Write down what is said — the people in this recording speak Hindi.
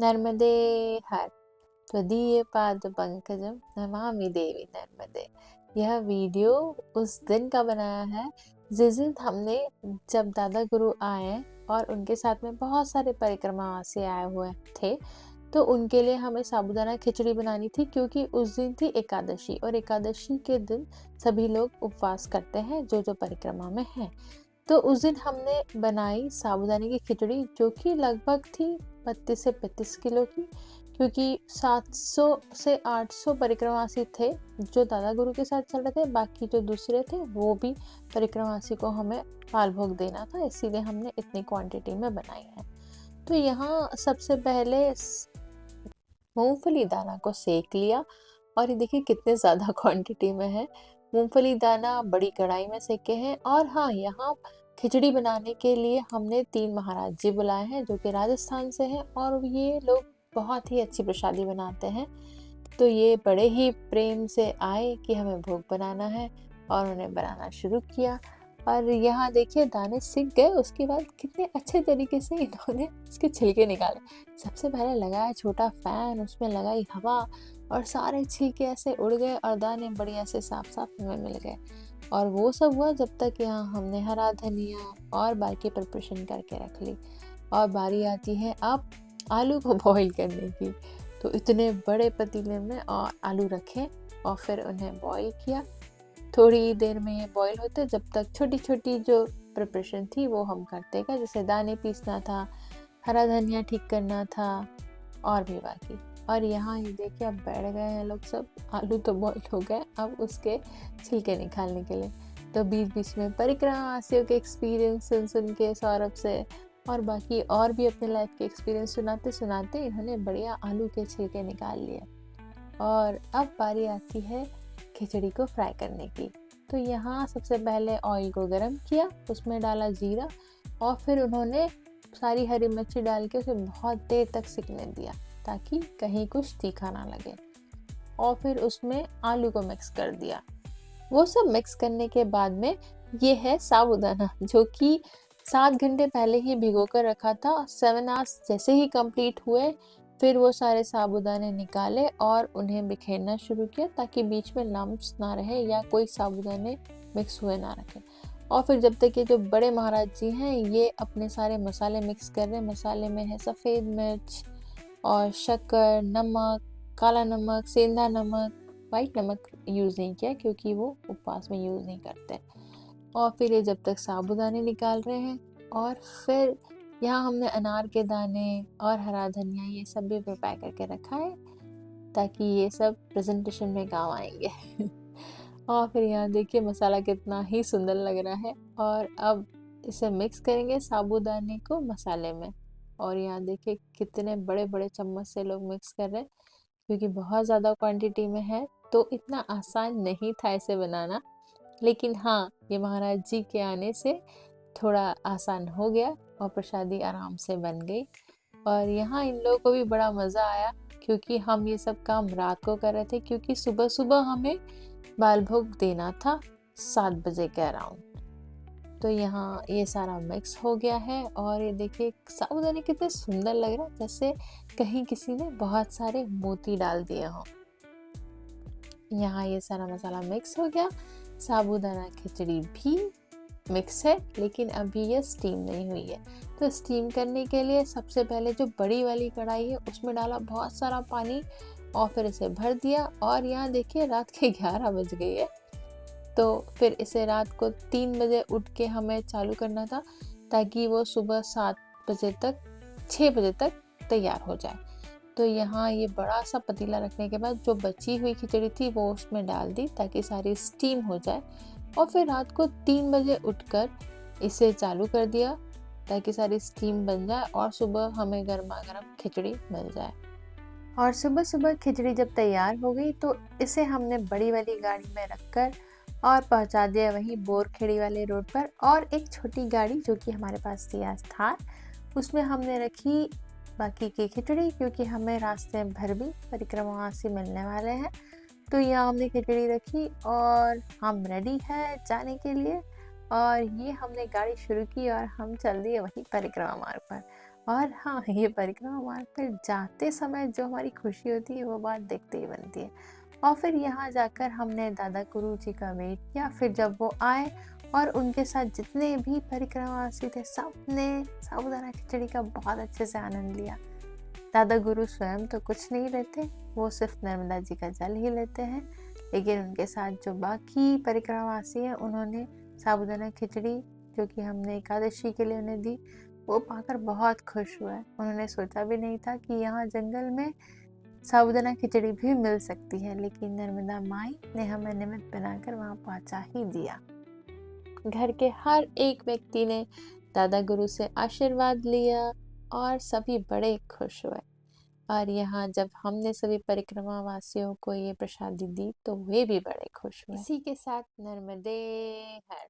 नर्मदे हर त्वदीयपादपङ्कजं नमामि देवी नर्मदे। यह वीडियो उस दिन का बनाया है जिस दिन हमने जब दादा गुरु आए और उनके साथ में बहुत सारे परिक्रमावासी आए हुए थे, तो उनके लिए हमें साबूदाना खिचड़ी बनानी थी क्योंकि उस दिन थी एकादशी और एकादशी के दिन सभी लोग उपवास करते हैं जो परिक्रमा में हैं। तो उस दिन हमने बनाई साबूदाने की खिचड़ी जो कि लगभग थी 32 से 35 किलो की, क्योंकि 700 से 800 परिक्रमावासी थे जो दादा गुरु के साथ चल रहे थे। बाकी जो दूसरे थे वो भी परिक्रमावासी को हमें पाल भोग देना था, इसीलिए हमने इतनी क्वांटिटी में बनाई है। तो यहाँ सबसे पहले मूंगफली दाना को सेक लिया और ये देखिए कितने ज़्यादा क्वांटिटी में है। मूंगफली दाना बड़ी कढ़ाई में सेके हैं। और हाँ, यहाँ खिचड़ी बनाने के लिए हमने 3 महाराज जी बुलाए हैं जो कि राजस्थान से हैं और ये लोग बहुत ही अच्छी प्रसादी बनाते हैं। तो ये बड़े ही प्रेम से आए कि हमें भोग बनाना है और उन्हें बनाना शुरू किया। और यहाँ देखिए दाने सिक गए, उसके बाद कितने अच्छे तरीके से इन्होंने इसके छिलके निकाले। सबसे पहले लगाया छोटा फैन, उसमें लगाई हवा और सारे छिलके ऐसे उड़ गए और दाने बढ़िया से साफ साफ में मिल गए। और वो सब हुआ जब तक यहाँ हमने हरा धनिया और बाकी प्रिपरेशन करके रख ली। और बारी आती है अब आलू को बॉईल करने की। तो इतने बड़े पतीले में और आलू रखे और फिर उन्हें बॉईल किया। थोड़ी देर में ये बॉईल होते जब तक छोटी छोटी जो प्रिपरेशन थी वो हम करते गए, जैसे दाने पीसना था, हरा धनिया ठीक करना था और भी बाकी। और यहाँ ये देखिए अब बैठ गए हैं लोग सब। आलू तो बॉईल हो गए, अब उसके छिलके निकालने के लिए। तो बीच बीच में परिक्रमावासियों के एक्सपीरियंस सुन के सौरभ से और बाकी और भी अपने लाइफ के एक्सपीरियंस सुनाते सुनाते इन्होंने बढ़िया आलू के छिलके निकाल लिए। और अब बारी आती है खिचड़ी को फ्राई करने की। तो यहाँ सबसे पहले ऑयल को गरम किया, उसमें डाला जीरा और फिर उन्होंने सारी हरी मिर्ची डाल के उसे बहुत देर तक सिकने दिया ताकि कहीं कुछ तीखा ना लगे। और फिर उसमें आलू को मिक्स कर दिया। वो सब मिक्स करने के बाद में ये है साबूदाना जो कि 7 घंटे पहले ही भिगो कर रखा था। 7 आवर्स जैसे ही कंप्लीट हुए फिर वो सारे साबूदाने निकाले और उन्हें बिखेरना शुरू किया ताकि बीच में लम्प्स ना रहे या कोई साबूदाने मिक्स हुए ना रखे। और फिर जब तक ये जो बड़े महाराज जी हैं ये अपने सारे मसाले मिक्स कर रहे हैं। मसाले में है सफ़ेद मिर्च और शक्कर, नमक, काला नमक, सेंधा नमक, वाइट नमक यूज़ नहीं किया क्योंकि वो उपवास में यूज़ नहीं करते। और फिर ये जब तक साबूदाने निकाल रहे हैं और फिर यहाँ हमने अनार के दाने और हरा धनिया ये सब भी प्रिपेयर करके रखा है ताकि ये सब प्रेजेंटेशन में काम आएंगे। और फिर यहाँ देखिए मसाला कितना ही सुंदर लग रहा है। और अब इसे मिक्स करेंगे साबूदाने को मसाले में। और यहाँ देखिए कितने बड़े बड़े चम्मच से लोग मिक्स कर रहे हैं क्योंकि बहुत ज़्यादा क्वांटिटी में है तो इतना आसान नहीं था इसे बनाना। लेकिन हाँ, ये महाराज जी के आने से थोड़ा आसान हो गया और प्रसादी आराम से बन गई। और यहाँ इन लोगों को भी बड़ा मज़ा आया क्योंकि हम ये सब काम रात को कर रहे थे क्योंकि सुबह सुबह हमें बाल भोग देना था 7 बजे के अराउंड। तो यहाँ ये सारा मिक्स हो गया है और ये देखिए साबूदाने कितने सुंदर लग रहा है, जैसे कहीं किसी ने बहुत सारे मोती डाल दिए हों। यहाँ ये सारा मसाला मिक्स हो गया। साबूदाना खिचड़ी भी मिक्स है लेकिन अभी ये स्टीम नहीं हुई है। तो स्टीम करने के लिए सबसे पहले जो बड़ी वाली कढ़ाई है उसमें डाला बहुत सारा पानी और फिर इसे भर दिया। और यहाँ देखिए रात के 11 बज गई है। तो फिर इसे रात को 3 बजे उठ के हमें चालू करना था ताकि वो सुबह 7 बजे तक 6 बजे तक तैयार हो जाए। तो यहाँ ये बड़ा सा पतीला रखने के बाद जो बची हुई खिचड़ी थी वो उसमें डाल दी ताकि सारी स्टीम हो जाए। और फिर रात को 3 बजे उठकर इसे चालू कर दिया ताकि सारी स्टीम बन जाए और सुबह हमें गर्मा गर्म खिचड़ी मिल जाए। और सुबह सुबह खिचड़ी जब तैयार हो गई तो इसे हमने बड़ी वाली गाड़ी में रखकर और पहुंचा दिया वहीं बोरखेड़ी वाले रोड पर। और एक छोटी गाड़ी जो कि हमारे पास थी आज थार, उसमें हमने रखी बाकी की खिचड़ी क्योंकि हमें रास्ते भर भी परिक्रमावासी मिलने वाले हैं। तो यहाँ हमने खिचड़ी रखी और हम रेडी है जाने के लिए। और ये हमने गाड़ी शुरू की और हम चल दिए वहीं परिक्रमा मार्ग पर। और हाँ, ये परिक्रमा मार्ग पर जाते समय जो हमारी खुशी होती है वो बात देखते ही बनती है। और फिर यहाँ जाकर हमने दादा गुरु जी का वेट किया, फिर जब वो आए और उनके साथ जितने भी परिक्रमावासी थे सबने साबूदाना खिचड़ी का बहुत अच्छे से आनंद लिया। दादा गुरु स्वयं तो कुछ नहीं लेते, वो सिर्फ नर्मदा जी का जल ही लेते हैं, लेकिन उनके साथ जो बाकी परिक्रमावासी हैं उन्होंने साबूदाना खिचड़ी जो कि हमने एकादशी के लिए उन्हें दी, वो पाकर बहुत खुश हुए। उन्होंने सोचा भी नहीं था कि यहाँ जंगल में साबूदाना खिचड़ी भी मिल सकती है, लेकिन नर्मदा माई ने हमें निमित्त बनाकर वहाँ पहुँचा ही दिया। घर के हर एक व्यक्ति ने दादा गुरु से आशीर्वाद लिया और सभी बड़े खुश हुए। और यहाँ जब हमने सभी परिक्रमा वासियों को ये प्रसादी दी तो वे भी बड़े खुश हुए। इसी के साथ नर्मदे हर।